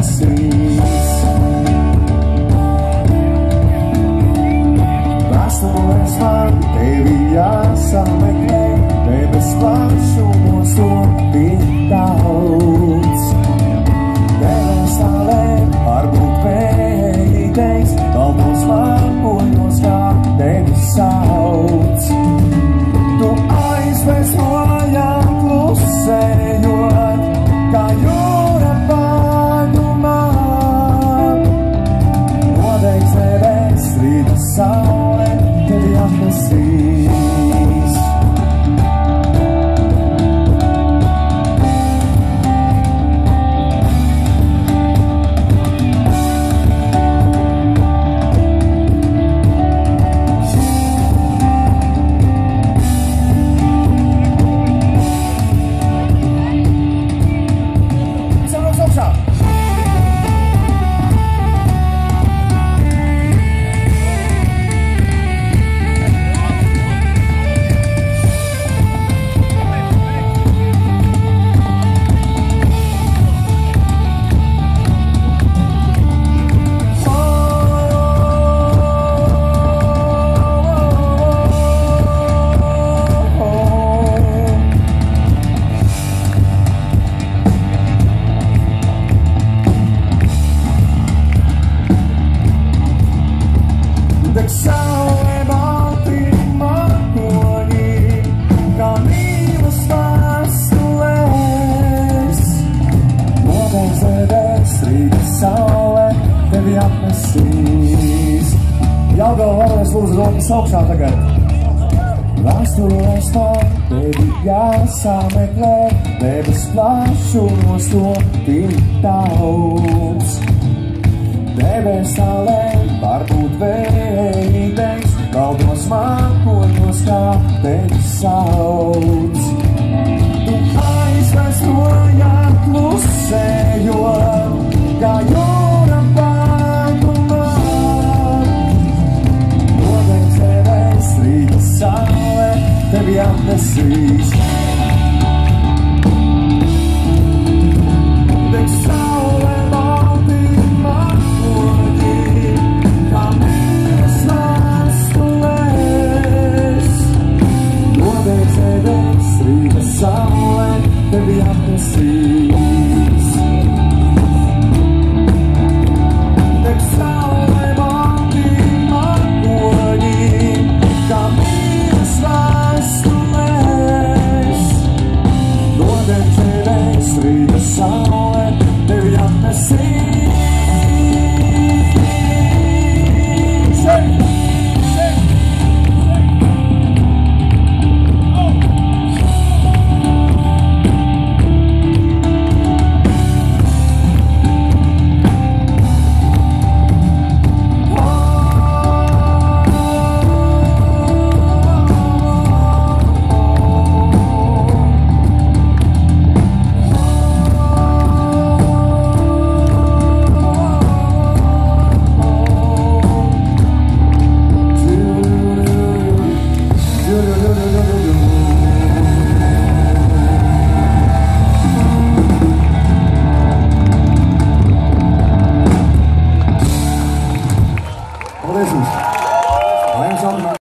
debesīs. Vēstules man tevi jāsameklē, debes plašumos to tik daudz. Debes tālē varbūt pēdīgais, kalnos mākoņos kā tevi sauc. Tu aizvēc projām klusējot, kā jūra pārdumā. Nodegs debes, rīta saule tevi apnesīs. Deg saule balti mākoņi, kā mīlas vēstulēs. Nodegs debes, rīta saule tevi apnesīs. Jāgala vēlreiz lūdzu rokas augšā tagad. Vēstules man tevi jāsameklē, debes plašumos to tik daudz. Debes tālē varbūt vējīgais, kalnos mākoņos kā tevi sauc. Tu aizvēc projām klusējot, kā jūra pārdumā. Nodegs debes, rīta saule tevi apnesīs. Deg saule balti mākoņi, kā mīlas vēstulēs. Nodegs debes, rīta saule tevi apnesīs. Deg saule balti mākoņi, kā mīlas vēstulēs. Nodegs debes, rīta saule tevi apnesīs.